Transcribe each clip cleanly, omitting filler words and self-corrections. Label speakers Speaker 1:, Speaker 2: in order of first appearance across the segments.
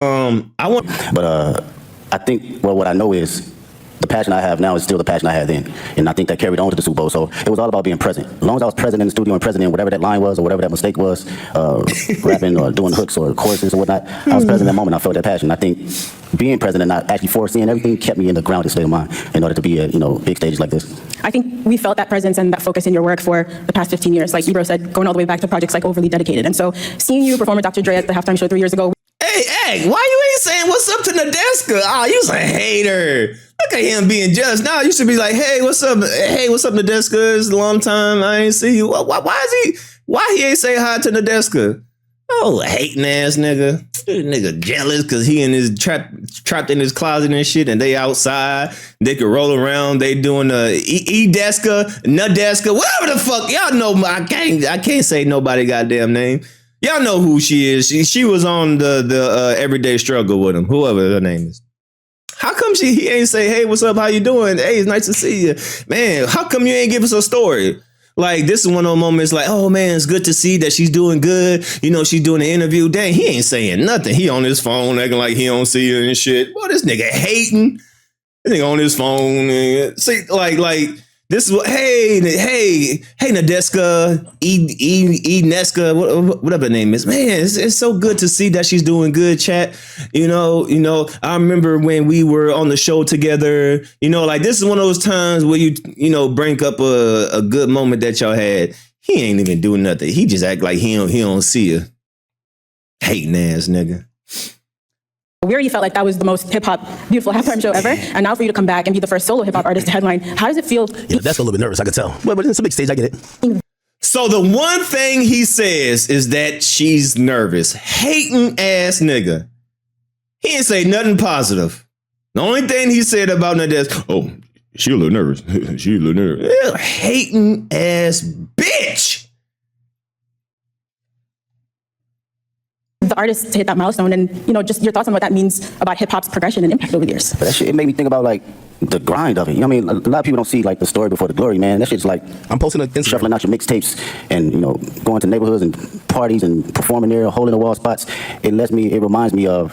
Speaker 1: I want,
Speaker 2: But I think, well, what I know is the passion I have now is still the passion I had then. And I think that carried on to the Super Bowl. So it was all about being present. As long as I was present in the studio and present in whatever that line was or whatever that mistake was, rapping or doing hooks or choruses or whatnot, I was present in that moment. I felt that passion. I think being present and not actually foreseeing everything kept me in the grounded state of mind in order to be at, big stages like this.
Speaker 3: I think we felt that presence and that focus in your work for the past 15 years. Like Ebro said, going all the way back to projects like Overly Dedicated. And so seeing you perform with Dr. Dre at the halftime show 3 years ago.
Speaker 1: hey, why you ain't saying what's up to Nadeska? Oh, you's a hater. Look at him being just. Now you should be like, hey, what's up? Hey, what's up, Nadeska? It's a long time. I ain't see you. Why he ain't say hi to Nadeska? Oh, hating ass nigga. This nigga jealous because he in his trapped in his closet and shit, and they outside. They could roll around. They doing E-Deska, Nadeska, whatever the fuck. Y'all know. I can't say nobody goddamn name. Y'all know who she is. She was on the Everyday Struggle with him, whoever her name is. How come he ain't say, hey, what's up? How you doing? Hey, it's nice to see you. Man, how come you ain't give us a story? Like, this is one of those moments like, oh, man, it's good to see that she's doing good. She's doing an interview. Dang, he ain't saying nothing. He on his phone acting like he don't see her and shit. Boy, this nigga hating. This nigga on his phone. And see, like, this is what, hey, Nadeska, Neska, whatever her name is. Man, it's so good to see that she's doing good, chat. I remember when we were on the show together, like this is one of those times where you bring up a good moment that y'all had. He ain't even doing nothing. He just act like he don't see her. Hating ass nigga.
Speaker 3: We already felt like that was the most hip-hop, beautiful halftime show ever. And now for you to come back and be the first solo hip-hop artist to headline, how does it feel?
Speaker 4: Yeah, that's a little bit nervous, I could tell. But it's a big stage, I get it.
Speaker 1: So the one thing he says is that she's nervous. Hating ass nigga. He didn't say nothing positive. The only thing he said about Nadeska, oh, she a little nervous. She a little nervous. Yeah, hating ass bitch.
Speaker 3: The artist to hit that milestone and, just your thoughts on what that means about hip hop's progression and impact over the years.
Speaker 2: But that shit, it made me think about like the grind of it. A lot of people don't see like the story before the glory, man. That shit's like
Speaker 4: I'm posting a
Speaker 2: shuffling out your mixtapes and going to neighborhoods and parties and performing there, hole in the wall spots. It reminds me of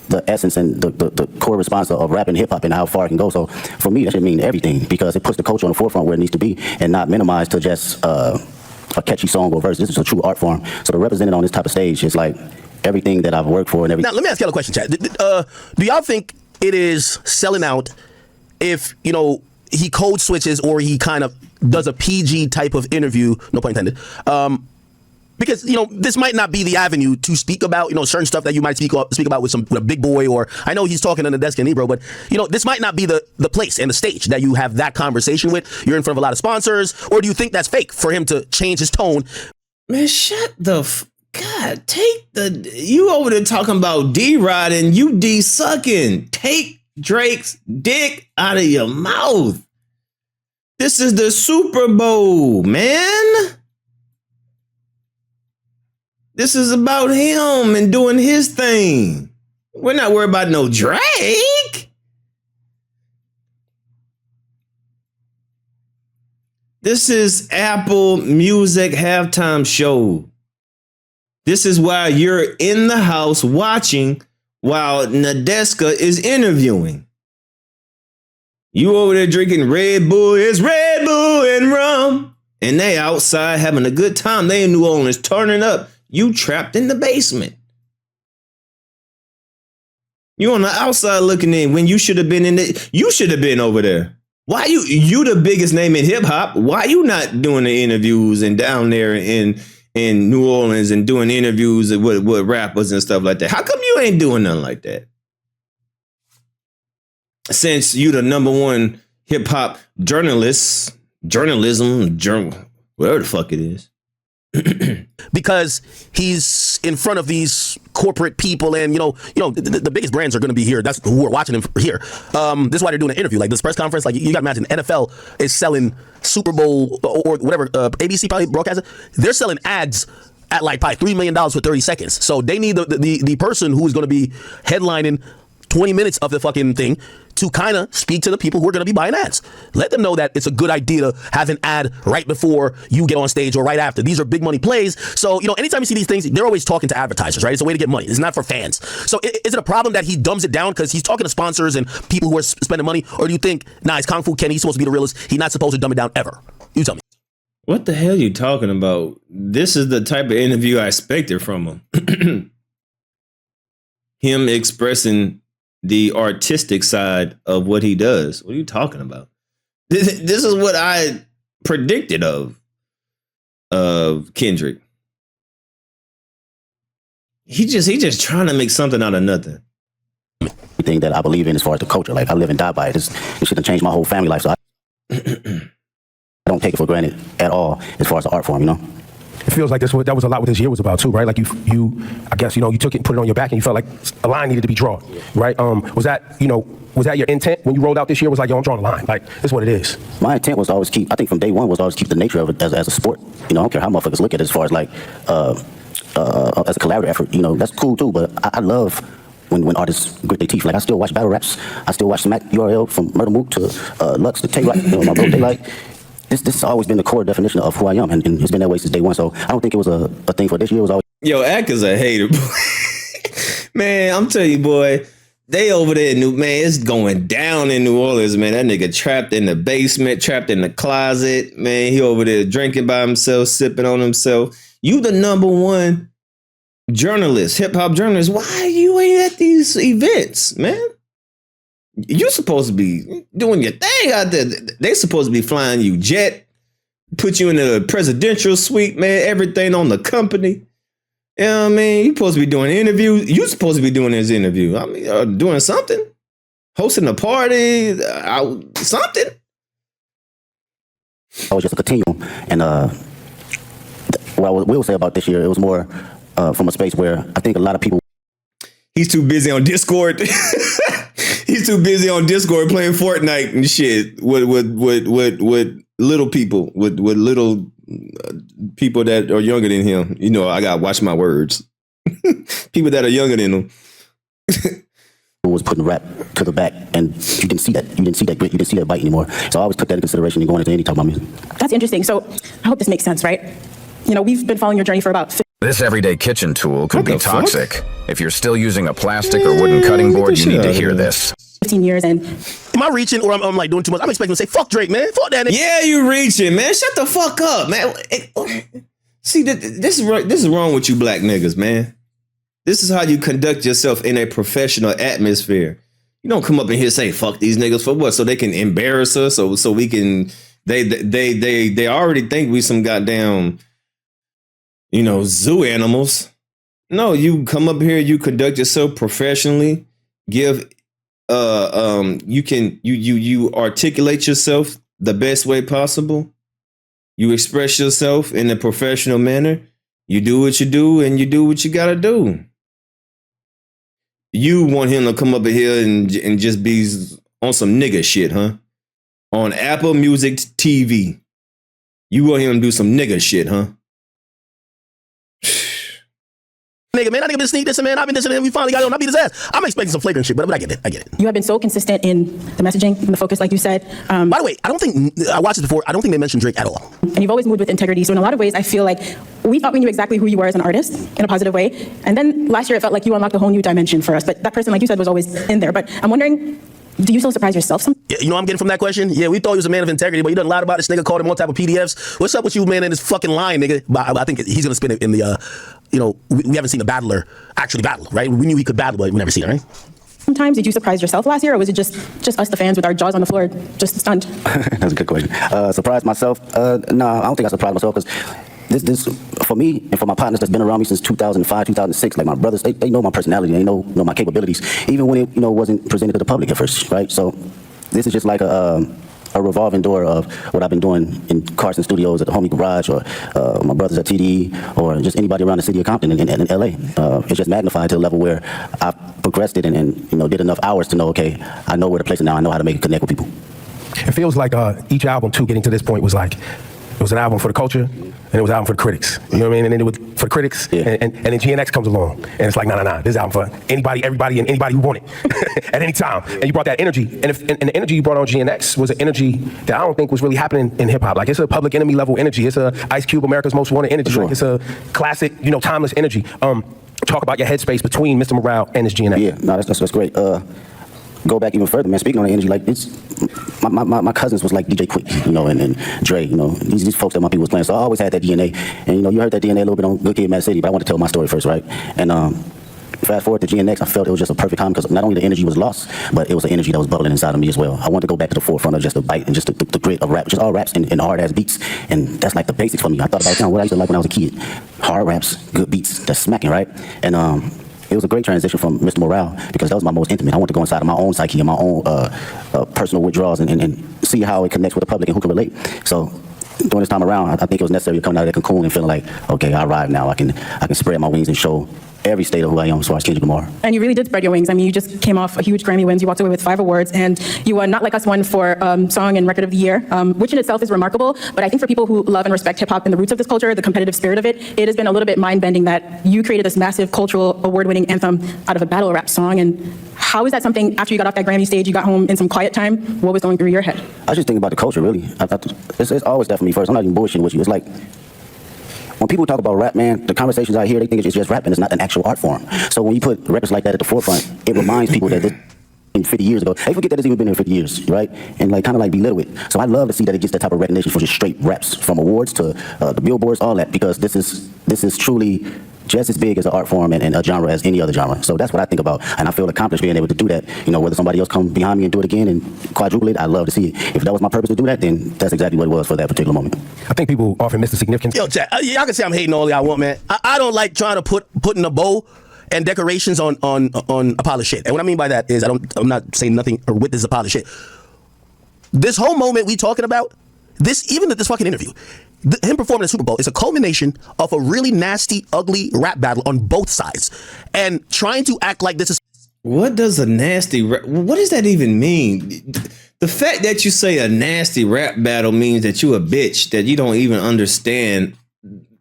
Speaker 2: the essence and the core response of rap and hip hop and how far it can go. So for me, that should mean everything because it puts the culture on the forefront where it needs to be and not minimized to just a catchy song or verse. This is a true art form. So to represent it on this type of stage is like everything that I've worked for and everything.
Speaker 4: Now, let me ask y'all a question, chat. Do y'all think it is selling out if, he code switches or he kind of does a PG type of interview, no pun intended, because, this might not be the avenue to speak about, certain stuff that you might speak about with a big boy, or I know he's talking on the desk in Ebro, but, this might not be the place and the stage that you have that conversation with. You're in front of a lot of sponsors, or do you think that's fake for him to change his tone?
Speaker 1: Man, shut the God, you over there talking about D-Rod and you D-sucking. Take Drake's dick out of your mouth. This is the Super Bowl, man. This is about him and doing his thing. We're not worried about no Drake. This is Apple Music halftime show. This is why you're in the house watching while Nadeska is interviewing. You over there drinking Red Bull. It's Red Bull and rum. And they outside having a good time. They in New Orleans turning up. You trapped in the basement. You on the outside looking in when you should have been you should have been over there. Why you the biggest name in hip hop? Why you not doing the interviews and down there in New Orleans and doing interviews with rappers and stuff like that? How come you ain't doing nothing like that? Since you the number one hip hop journalism, whatever the fuck it is.
Speaker 4: Because he's in front of these corporate people and, the biggest brands are going to be here. That's who are watching him here. This is why they're doing an interview. Like this press conference, like you got to imagine NFL is selling Super Bowl or whatever, ABC probably broadcasting. They're selling ads at like probably $3 million for 30 seconds. So they need the person who's going to be headlining 20 minutes of the fucking thing to kind of speak to the people who are going to be buying ads. Let them know that it's a good idea to have an ad right before you get on stage or right after. These are big money plays. So, you know, anytime you see these things, they're always talking to advertisers, right? It's a way to get money. It's not for fans. So is it a problem that he dumbs it down because he's talking to sponsors and people who are spending money? Or do you think, nah, it's Kung Fu Kenny, he's supposed to be the realist, he's not supposed to dumb it down ever? You tell me.
Speaker 1: What the hell are you talking about? This is the type of interview I expected from him. Him expressing the artistic side of what he does. What are you talking about? This is what I predicted of Kendrick. He just trying to make something out of nothing.
Speaker 2: Thing that I believe in as far as the culture. Like, I live and die by it. This shit done changed my whole family life. So I don't take it for granted at all as far as the art form, you know?
Speaker 5: It feels like that was a lot what this year was about too, right? Like you I guess, you know, you took it and put it on your back and you felt like a line needed to be drawn, right? Was that your intent when you rolled out this year? Was like, yo, I'm drawing a line. Like, this is what it is.
Speaker 2: My intent was to always keep, I think from day one, was to always keep the nature of it as a sport. You know, I don't care how motherfuckers look at it as far as like, as a collaborative effort, you know, that's cool too, but I love when artists grit their teeth. Like, I still watch battle raps. I still watch Smack URL from Murder Mook to Lux to Tay Rock, you know, my bro Tay Light. This has always been the core definition of who I am, and it's been that way since day one. So I don't think it was a thing for this year. It was always.
Speaker 1: Yo, Ak is a hater, boy. Man, I'm telling you, boy, they over there in it's going down in New Orleans, man. That nigga trapped in the basement, trapped in the closet, man. He over there drinking by himself, sipping on himself. You the number one journalist, hip hop journalist. Why you ain't at these events, man? You're supposed to be doing your thing out there. They supposed to be flying you jet, put you in the presidential suite, man. Everything on the company. You know what I mean? You're supposed to be doing interviews. You're supposed to be doing this interview. I mean, doing something, hosting a party, something.
Speaker 2: I was just a continuum, and what I will say about this year, it was more from a space where I think a lot of people.
Speaker 1: He's too busy on Discord. He's too busy on Discord playing Fortnite and shit with little people, with little people that are younger than him. You know, I gotta watch my words. People that are younger than him.
Speaker 2: Was putting rap to the back, and you didn't see that. You didn't see that grit. You didn't see that bite anymore. So I always took that into consideration in going into any type of music.
Speaker 3: That's interesting. So I hope this makes sense, right? You know, we've been following your journey for about.
Speaker 6: This everyday kitchen tool could
Speaker 1: What
Speaker 6: be
Speaker 1: the fuck?
Speaker 6: toxic. If you're still using a plastic or wooden cutting board, you need to hear this.
Speaker 3: 15 years and.
Speaker 4: Am I reaching or I'm like doing too much? I'm expecting to say, fuck Drake, man. Fuck that nigga.
Speaker 1: Yeah, you reaching, man. Shut the fuck up, man. See, this is wrong with you black niggas, man. This is how you conduct yourself in a professional atmosphere. You don't come up in here and say, fuck these niggas for what? So they can embarrass us, so we can, they already think we some goddamn, you know, zoo animals. No, you come up here, you conduct yourself professionally, give you articulate yourself the best way possible. You express yourself in a professional manner. You do what you do and you do what you gotta do. You want him to come up here and just be on some nigga shit, huh? On Apple Music TV. You want him to do some nigga shit, huh?
Speaker 4: Nigga, man, I nigga been sneak this, man. I've been this and we finally got on. I beat his ass. I'm expecting some flagrant shit, but I get it.
Speaker 3: You have been so consistent in the messaging and the focus, like you said.
Speaker 4: By the way, I watched it before. I don't think they mentioned Drake at all.
Speaker 3: And you've always moved with integrity. So in a lot of ways, I feel like we thought we knew exactly who you were as an artist in a positive way. And then last year, it felt like you unlocked a whole new dimension for us. But that person, like you said, was always in there. But I'm wondering, do you still surprise yourself sometimes?
Speaker 4: Yeah, you know what I'm getting from that question? Yeah, we thought he was a man of integrity, but he done lied about this nigga, called him all type of PDFs. What's up with you, man, and this fucking lying, nigga? But I think he's going to spin it in the, you know, we haven't seen a battler actually battle, right? We knew he could battle, but we never seen it, right?
Speaker 3: Sometimes, did you surprise yourself last year, or was it just us, the fans, with our jaws on the floor, just stunned?
Speaker 2: That's a good question. Surprised myself? No, I don't think I surprised myself, because this for me and for my partners that's been around me since 2005, 2006, like my brothers, they know my personality, they know my capabilities, even when it wasn't presented to the public at first, right? So this is just like a revolving door of what I've been doing in Carson Studios, at the Homie Garage, or my brothers at TD, or just anybody around the city of Compton in LA. It's just magnified to a level where I've progressed it and did enough hours to know, okay, I know where to place it now, I know how to make it connect with people.
Speaker 5: It feels like each album, too, getting to this point was like It was an album for the culture, and it was an album for the critics. You know what I mean? And then it was for the critics, and then GNX comes along, and it's like, nah. This album for anybody, everybody, and anybody who want it at any time. And you brought that energy, and the energy you brought on GNX was an energy that I don't think was really happening in hip hop. Like, it's a Public Enemy level energy. It's a Ice Cube, America's Most Wanted energy. Like, it's a classic, timeless energy. Talk about your headspace between Mr. Morale and his GNX.
Speaker 2: Yeah, no, that's great. Go back even further, man. Speaking on the energy, like, it's my cousins was like DJ Quick, and Dre, these folks that my people was playing. So I always had that DNA, and you heard that DNA a little bit on Good Kid, Mad City. But I want to tell my story first, right? And fast forward to GNX, I felt it was just a perfect time because not only the energy was lost, but it was the energy that was bubbling inside of me as well. I wanted to go back to the forefront of just the bite and just the grit of rap, just all raps and hard ass beats, and that's like the basics for me. I thought about what I used to like when I was a kid: hard raps, good beats, that's smacking, right? And it was a great transition from Mr. Morale because that was my most intimate. I want to go inside of my own psyche and my own personal withdrawals and see how it connects with the public and who can relate. So during this time around, I think it was necessary to come out of that cocoon and feeling like, okay, I arrived now. I can spread my wings and show every state of who I am as far as Kendrick Lamar.
Speaker 3: And you really did spread your wings. I mean, you just came off a huge Grammy wins. You walked away with 5 awards, and you won Not Like Us won for Song and Record of the Year, which in itself is remarkable. But I think for people who love and respect hip hop and the roots of this culture, the competitive spirit of it, it has been a little bit mind-bending that you created this massive cultural award-winning anthem out of a battle rap song. And how is that something, after you got off that Grammy stage, you got home in some quiet time, what was going through your head?
Speaker 2: I was just thinking about the culture, really. It's always that for me first. I'm not even bullshitting with you. It's like, when people talk about rap, man, the conversations I hear, they think it's just rap and it's not an actual art form. So when you put records like that at the forefront, it reminds people that this 50 years ago, they forget that it's even been here 50 years, right? And kind of belittle it. So I love to see that it gets that type of recognition for just straight raps, from awards to the billboards, all that, because this is truly just as big as an art form and a genre as any other genre. So that's what I think about, and I feel accomplished being able to do that. Whether somebody else come behind me and do it again and quadruple it, I love to see it. If that was my purpose to do that, then that's exactly what it was for that particular moment.
Speaker 5: I think people often miss the significance.
Speaker 4: Yo, Jack, y'all can say I'm hating all y'all want, man. I don't like trying to putting a bow and decorations on a pile of shit. And what I mean by that is I'm not saying nothing or with this a pile of shit. This whole moment we talking about, this fucking interview, him performing at Super Bowl is a culmination of a really nasty, ugly rap battle on both sides, and trying to act like this is.
Speaker 1: What does a nasty rap? What does that even mean? The fact that you say a nasty rap battle means that you a bitch, that you don't even understand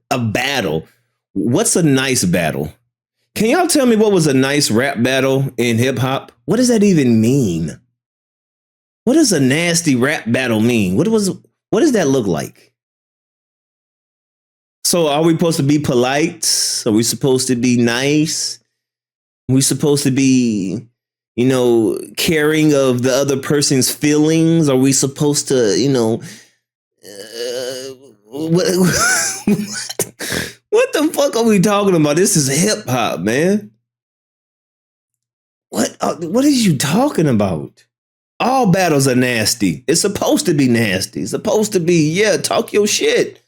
Speaker 1: a battle. What's a nice battle? Can y'all tell me what was a nice rap battle in hip hop? What does that even mean? What does a nasty rap battle mean? What does that look like? So are we supposed to be polite? Are we supposed to be nice? Are we supposed to be, caring of the other person's feelings? Are we supposed to, what the fuck are we talking about? This is hip hop, man. What are you talking about? All battles are nasty. It's supposed to be nasty. It's supposed to be, talk your shit.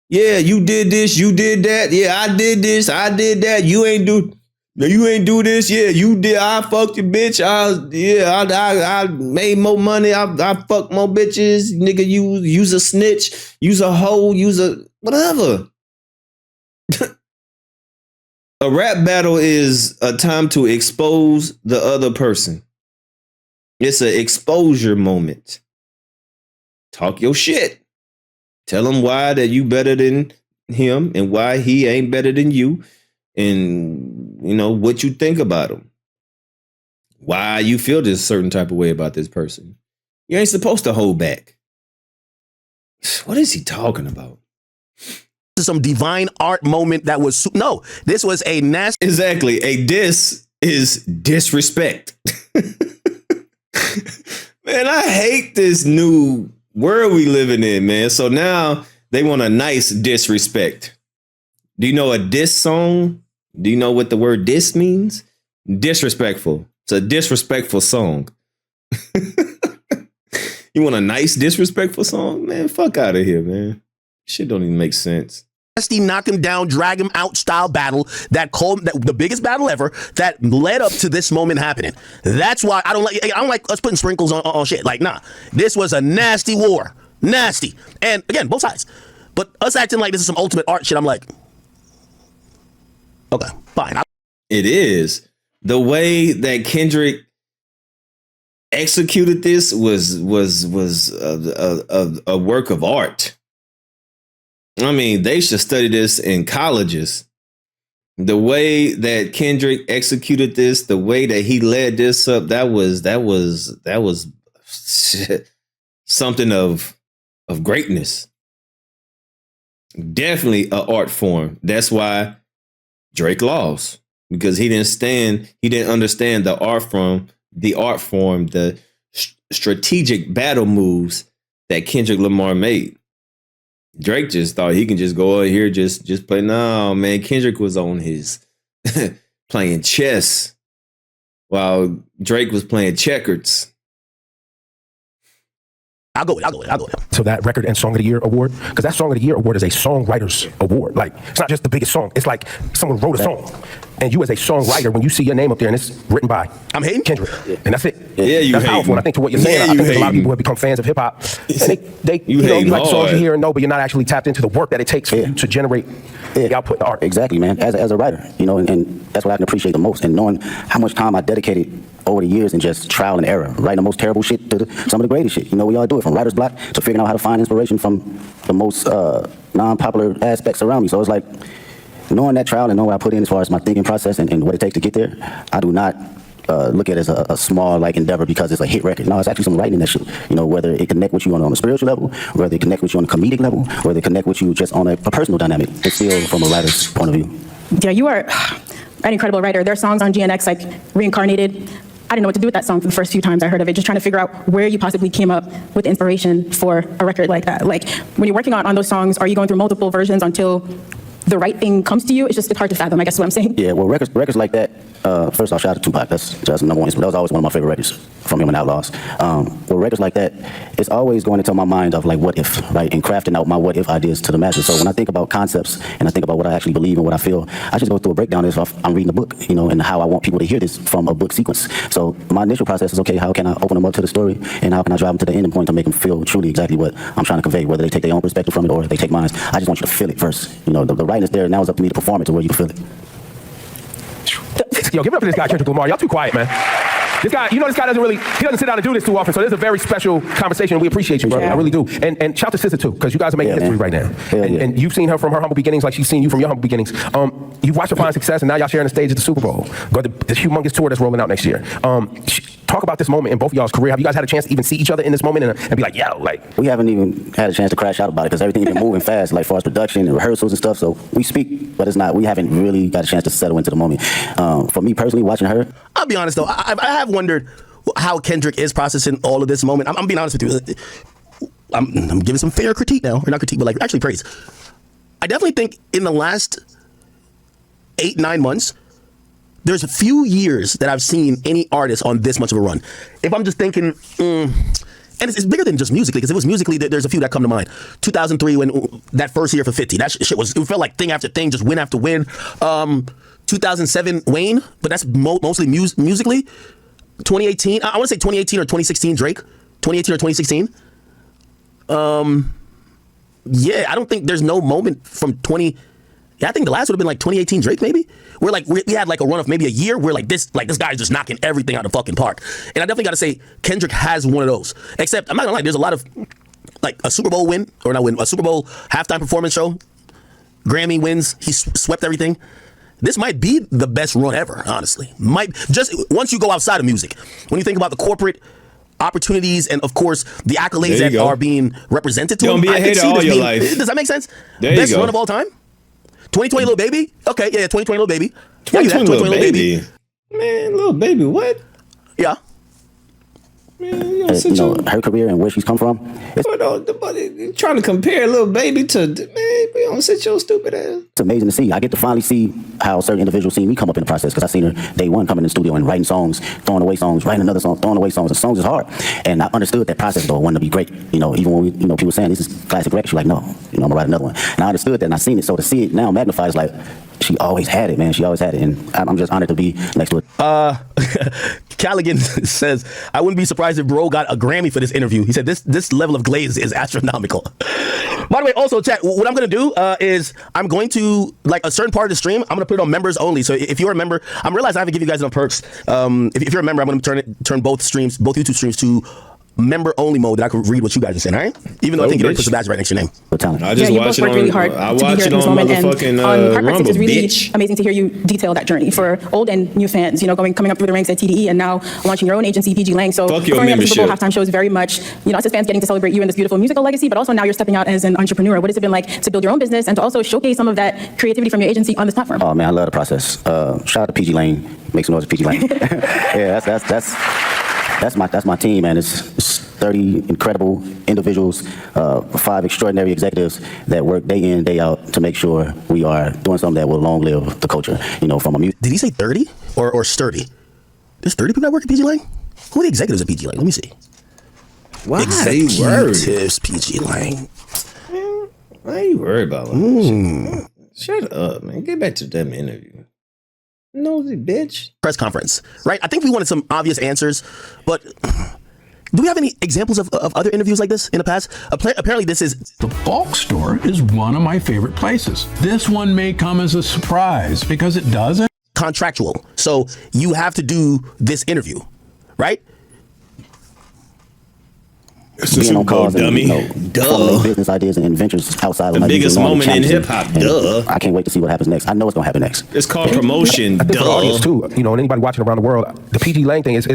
Speaker 1: Yeah, you did this, you did that. Yeah, I did this, I did that. You ain't do this. Yeah, you did. I fucked your bitch. I made more money. I fucked more bitches. Nigga, you's a snitch. You's a hoe. You's a whatever. A rap battle is a time to expose the other person. It's an exposure moment. Talk your shit. Tell him why that you better than him and why he ain't better than you, and what you think about him. Why you feel this certain type of way about this person. You ain't supposed to hold back. What is he talking about?
Speaker 4: Some divine art moment that was no. This was a nasty.
Speaker 1: Exactly. A diss is disrespect. Man, I hate this new world we living in, man. So now they want a nice disrespect. Do you know a diss song? Do you know what the word diss means? Disrespectful. It's a disrespectful song. You want a nice disrespectful song? Man, fuck out of here, man. Shit don't even make sense.
Speaker 4: Nasty knock him down, drag him out style battle that the biggest battle ever that led up to this moment happening. That's why I don't like us putting sprinkles on shit. Like, nah, this was a nasty war. Nasty. And again, both sides. But us acting like this is some ultimate art shit, I'm like, okay, fine.
Speaker 1: It is. The way that Kendrick executed this was a work of art. I mean, they should study this in colleges. The way that Kendrick executed this, the way that he led this up, that was something of greatness. Definitely an art form. That's why Drake lost, because he didn't understand the art form, the strategic battle moves that Kendrick Lamar made. Drake just thought he can just go out here, just play. No, man, Kendrick was on his playing chess while Drake was playing checkers.
Speaker 4: I'll go with it.
Speaker 5: So that Record and Song of the Year award, because that Song of the Year award is a songwriter's award. Like, it's not just the biggest song. It's like someone wrote a song. And you as a songwriter, when you see your name up there and it's written by Kendrick, and that's it.
Speaker 1: Yeah, you
Speaker 5: that's
Speaker 1: hating.
Speaker 5: powerful. And I think to what you're saying, I think there's a lot of people who have become fans of hip hop. And they you like the songs you hear and know, but you're not actually tapped into the work that it takes for you to generate the output, the art.
Speaker 2: Exactly, man. As a writer, and that's what I can appreciate the most. And knowing how much time I dedicated over the years and just trial and error, writing the most terrible shit to some of the greatest shit. We all do it, from writer's block to figuring out how to find inspiration from the most non-popular aspects around me. So it's like, knowing that trial and knowing what I put in as far as my thinking process and what it takes to get there, I do not look at it as a small endeavor because it's a hit record. No, it's actually some writing in that shit. Whether it connect with you on a spiritual level, whether it connect with you on a comedic level, whether it connect with you just on a personal dynamic. It's still from a writer's point of view.
Speaker 3: Yeah, you are an incredible writer. There are songs on GNX like Reincarnated. I didn't know what to do with that song for the first few times I heard of it, just trying to figure out where you possibly came up with inspiration for a record like that. Like, when you're working on those songs, are you going through multiple versions until the right thing comes to you? It's hard to fathom, I guess is what I'm saying.
Speaker 2: Yeah, well, records like that, first off, shout out to Tupac. That's just number one. That was always one of my favorite records from him and Outlaws. Well, records like that, it's always going into my mind of like, what if, right? And crafting out my what if ideas to the masses. So when I think about concepts and I think about what I actually believe and what I feel, I just go through a breakdown as if I'm reading a book, and how I want people to hear this from a book sequence. So my initial process is, okay, how can I open them up to the story, and how can I drive them to the ending point to make them feel truly exactly what I'm trying to convey, whether they take their own perspective from it or they take mine. I just want you to feel it first. The writing is there, now it's up to me to perform it to where you can feel it.
Speaker 5: Yo, give it up for this guy, Kendrick Lamar. Y'all too quiet, man. This guy, this guy doesn't sit down and do this too often, so this is a very special conversation. We appreciate you, bro. I really do. And shout to Sister too, because you guys are making history right now. And you've seen her from her humble beginnings like she's seen you from your humble beginnings. You've watched her find success, and now y'all sharing the stage at the Super Bowl. Got this humongous tour that's rolling out next year. Talk about this moment in both of y'all's career. Have you guys had a chance to even see each other in this moment and be like, yo, like? We
Speaker 2: haven't even had a chance to crash out about it because everything's been moving fast, like far as production and rehearsals and stuff. So we speak, but we haven't really got a chance to settle into the moment. For me personally, watching her.
Speaker 4: I'll be honest though, I have wondered how Kendrick is processing all of this moment. I'm being honest with you. I'm giving some fair critique now, or not critique, but like actually praise. I definitely think in the last 8-9 months, there's a few years that I've seen any artist on this much of a run. If I'm just thinking, and it's bigger than just musically, because it was musically, there's a few that come to mind. 2003, when that first year for 50, that shit it felt like thing after thing, just win after win. 2007, Wayne, but that's mostly musically. 2018, I want to say 2018 or 2016, Drake. 2018 or 2016. Yeah, I don't think there's no moment from 20. Yeah, I think the last would have been like 2018 Drake, maybe. Where like we had like a run of maybe a year where this guy's just knocking everything out of the fucking park. And I definitely got to say Kendrick has one of those. Except I'm not gonna lie, there's a lot of like a Super Bowl win, or not win, a Super Bowl halftime performance show. Grammy wins, he swept everything. This might be the best run ever, honestly. Might just once you go outside of music, when you think about the corporate opportunities and of course the accolades that are being represented to him.
Speaker 1: Don't be a hater all your life.
Speaker 4: Does that make sense?
Speaker 1: Best
Speaker 4: run of all time? 2020 Lil Baby? Okay, yeah, 2020 Lil Baby.
Speaker 1: 2020 Lil Baby. Man, Lil Baby, what?
Speaker 4: Yeah.
Speaker 1: Man,
Speaker 2: her career and where she's come from.
Speaker 1: Trying to compare Lil Baby to, man, don't sit your stupid ass.
Speaker 2: It's amazing to see. I get to finally see how certain individuals see me come up in the process, because I seen her day one coming in the studio and writing songs, throwing away songs, writing another song, throwing away songs. The songs is hard. And I understood that process, though. I wanted to be great. Even when people saying this is classic record, she's like, no, I'm gonna write another one. And I understood that and I seen it. So to see it now magnified is like, she always had it, man. She always had it. And I'm just honored to be next to it.
Speaker 4: Callaghan says, I wouldn't be surprised if Bro got a Grammy for this interview. He said this level of glaze is astronomical. By the way, also, chat, what I'm going to do is I'm going to, like a certain part of the stream, I'm going to put it on members only. So if you're a member, I'm realizing I have to give you guys enough perks. If you're a member, I'm going to turn both YouTube streams to member only mode that I could read what you guys are saying, all right? Even though I think you already put the badge right next to your name.
Speaker 2: The talent.
Speaker 1: I just
Speaker 3: you
Speaker 1: watch
Speaker 3: both
Speaker 1: it
Speaker 3: worked
Speaker 1: on.
Speaker 3: really hard
Speaker 1: I
Speaker 3: to be
Speaker 1: watch
Speaker 3: here
Speaker 1: it
Speaker 3: at this
Speaker 1: on
Speaker 3: moment. And
Speaker 1: motherfucking
Speaker 3: on Part
Speaker 1: Rumble,
Speaker 3: it's really
Speaker 1: bitch.
Speaker 3: amazing to hear you detail that journey for old and new fans. You know, coming up through the ranks at TDE and now launching your own agency, PG Lang. So
Speaker 1: Fuck your
Speaker 3: performing at the Super Bowl
Speaker 1: membership.
Speaker 3: halftime show is very much, you know, us as fans getting to celebrate you and this beautiful musical legacy. But also now you're stepping out as an entrepreneur. What has it been like to build your own business and to also showcase some of that creativity from your agency on this platform?
Speaker 2: Oh man, I love the process. Shout out to PG Lane. Make some noise for PG Lane. Yeah, that's my team, man. It's 30 incredible individuals, 5 extraordinary executives that work day in, day out to make sure we are doing something that will long live the culture. You know, from a music.
Speaker 4: Did he say 30 or sturdy? There's 30 people that work at PG Lang? Who are the executives at PG Lang? Let me see.
Speaker 1: Why
Speaker 4: Executives PG Lang.
Speaker 1: Why are you worried about that? Shut up, man. Get back to them interview. Nosy bitch.
Speaker 4: Press conference, right? I think we wanted some obvious answers, but do we have any examples of other interviews like this in the past? Apparently this is...
Speaker 7: The bulk store is one of my favorite places. This one may come as a surprise because it doesn't.
Speaker 4: contractual. So you have to do this interview, right?
Speaker 2: Being on calls and,
Speaker 1: dummy.
Speaker 2: you know, formulating business ideas and ventures outside of
Speaker 1: The
Speaker 2: my
Speaker 1: biggest
Speaker 2: usual normal
Speaker 1: moment in
Speaker 2: challenges.
Speaker 1: hip-hop,
Speaker 2: And
Speaker 1: duh.
Speaker 2: I can't wait to see what happens next. I know what's gonna happen next.
Speaker 1: It's called promotion,
Speaker 5: I think for the audience
Speaker 1: duh.
Speaker 5: too, you know, and anybody watching around the world, the PG Lang thing is,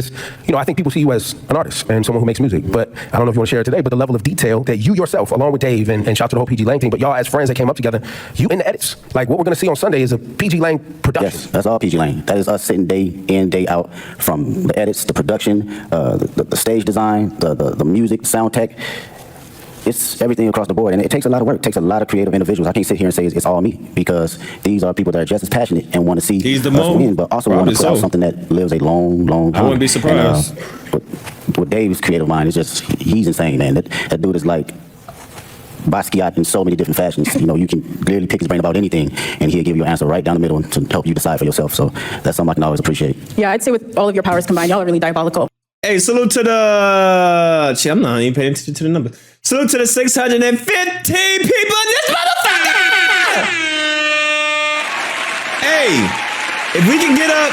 Speaker 5: you know, I think people see you as an artist and someone who makes music. But I don't know if you want to share it today, but the level of detail that you yourself, along with Dave and shout out to the whole PG Lang thing, but y'all as friends that came up together, you in the edits. Like what we're gonna see on Sunday is a PG Lang production.
Speaker 2: Yes, that's all PG Lane. That is us sitting day in, day out, from the edits, the production, the stage design, the music, sound tech. It's everything across the board, and it takes a lot of work. It takes a lot of creative individuals. I can't sit here and say it's all me, because these are people that are just as passionate and want to see
Speaker 1: He's the
Speaker 2: us
Speaker 1: mo.
Speaker 2: win, but also want
Speaker 1: Probably
Speaker 2: to put out
Speaker 1: so.
Speaker 2: something that lives a long, long time.
Speaker 1: I wouldn't be surprised.
Speaker 2: With Dave's creative mind, is just, he's insane, man. That dude is like Basquiat in so many different fashions. You know, you can clearly pick his brain about anything, and he'll give you an answer right down the middle to help you decide for yourself. So that's something I can always appreciate.
Speaker 3: Yeah, I'd say with all of your powers combined, y'all are really diabolical.
Speaker 1: Hey, salute to the... Gee, I'm not even paying attention to the number. Salute to the 615 people in this motherfucker! Hey, if we can get up...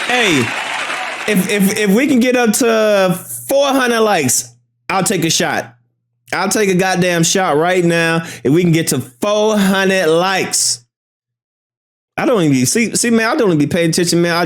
Speaker 1: Hey, if we can get up to 400 likes, I'll take a shot. I'll take a goddamn shot right now if we can get to 400 likes. I don't even see, man. I don't even be paying attention, man. I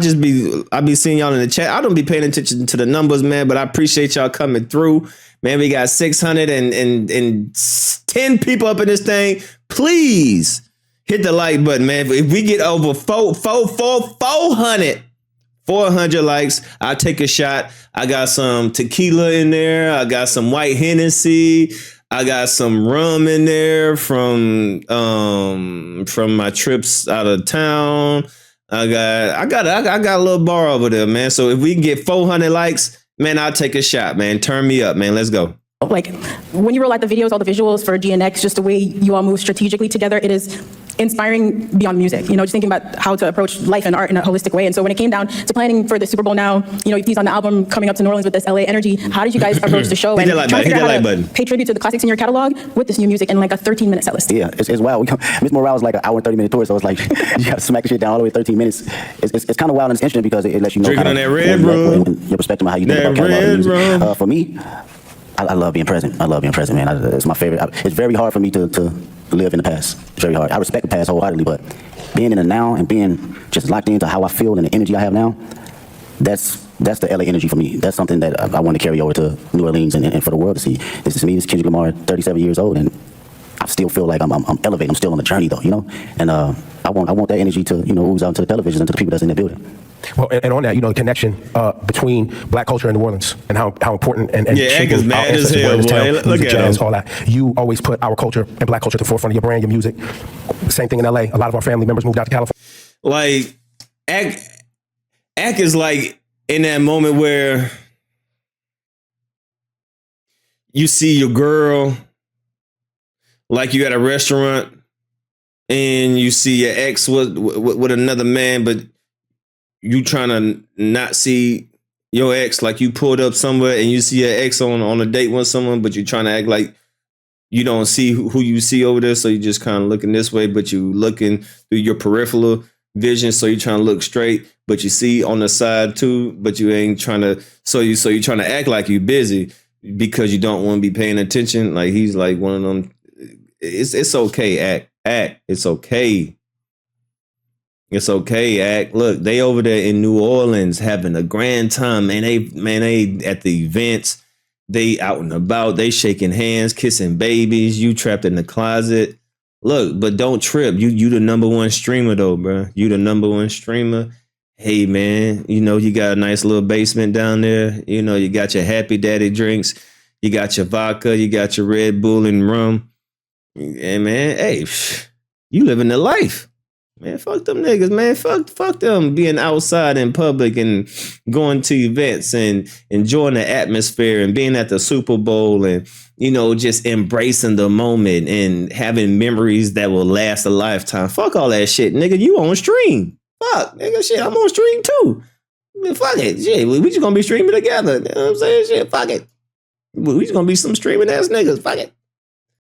Speaker 1: be seeing y'all in the chat. I don't be paying attention to the numbers, man. But I appreciate y'all coming through, man. We got 610 people up in this thing. Please hit the like button, man. If we get over 400 likes, I'll take a shot. I got some tequila in there. I got some white Hennessy. I got some rum in there from my trips out of town. I got a little bar over there, man. So if we can get 400 likes, man, I'll take a shot, man. Turn me up, man. Let's go.
Speaker 3: Like when you roll out the videos, all the visuals for GNX, just the way you all move strategically together, it is inspiring beyond music. You know, just thinking about how to approach life and art in a holistic way. And so when it came down to planning for the Super Bowl now, you know, he's on the album coming up to New Orleans with this LA energy. How did you guys approach the show
Speaker 1: Hit
Speaker 3: and
Speaker 1: that like
Speaker 3: trying to
Speaker 1: button.
Speaker 3: figure out
Speaker 1: Hit that
Speaker 3: how
Speaker 1: like
Speaker 3: to pay tribute to the classics in your catalog with this new music in like a 13-minute set list?
Speaker 2: Yeah, it's wild. Miss Morale is like an hour and 30-minute tour, so it's like you got to smack the shit down all the way 13 minutes. It's kind of wild and it's interesting because it lets you know
Speaker 1: Drinking
Speaker 2: kind
Speaker 1: on
Speaker 2: of
Speaker 1: that red rum.
Speaker 2: your perspective on how you think
Speaker 1: That
Speaker 2: about catalog
Speaker 1: red
Speaker 2: music.
Speaker 1: rum.
Speaker 2: For me, I love being present. I love being present, man. It's my favorite. It's very hard for me to live in the past. It's very hard. I respect the past wholeheartedly, but being in the now and being just locked into how I feel and the energy I have now, that's the LA energy for me. That's something that I want to carry over to New Orleans and for the world to see. This is me. This is Kendrick Lamar, 37 years old, and I still feel like I'm elevating. I'm still on the journey, though, you know. And I want that energy to, you know, ooze out into the televisions and to the people that's in the building.
Speaker 5: Well, and on that, you know, the connection between Black culture and New Orleans and how important and
Speaker 1: Yeah,
Speaker 5: shaping
Speaker 1: Egg is mad
Speaker 5: our
Speaker 1: as
Speaker 5: ancestors
Speaker 1: hell,
Speaker 5: were in this
Speaker 1: boy.
Speaker 5: town,
Speaker 1: Look
Speaker 5: music,
Speaker 1: at
Speaker 5: jazz,
Speaker 1: him.
Speaker 5: all that. You always put our culture and Black culture to the forefront of your brand, your music. Same thing in LA. A lot of our family members moved out to California.
Speaker 1: Like, Ack is like in that moment where you see your girl, like you at a restaurant, and you see your ex with another man, but you trying to not see your ex, like you pulled up somewhere and you see your ex on a date with someone, but you're trying to act like you don't see who you see over there, so you just kind of looking this way, but you looking through your peripheral vision, so you're trying to look straight, but you see on the side too, but you ain't trying to. So you're trying to act like you busy because you don't want to be paying attention. Like he's like one of them. It's okay, act. It's okay. It's okay, act. Look, they over there in New Orleans having a grand time, man. They at the events, they out and about, they shaking hands, kissing babies. You trapped in the closet. Look, but don't trip. You the number one streamer though, bro. You the number one streamer. Hey man, you know you got a nice little basement down there. You know you got your Happy Daddy drinks. You got your vodka. You got your Red Bull and rum. And man, hey, you living the life. Man, fuck them niggas, man. Fuck them being outside in public and going to events and enjoying the atmosphere and being at the Super Bowl and, you know, just embracing the moment and having memories that will last a lifetime. Fuck all that shit, nigga. You on stream. Fuck, nigga, shit, I'm on stream too. Man, fuck it. Shit, we just gonna be streaming together. You know what I'm saying? Shit, fuck it. We just gonna be some streaming ass niggas. Fuck it.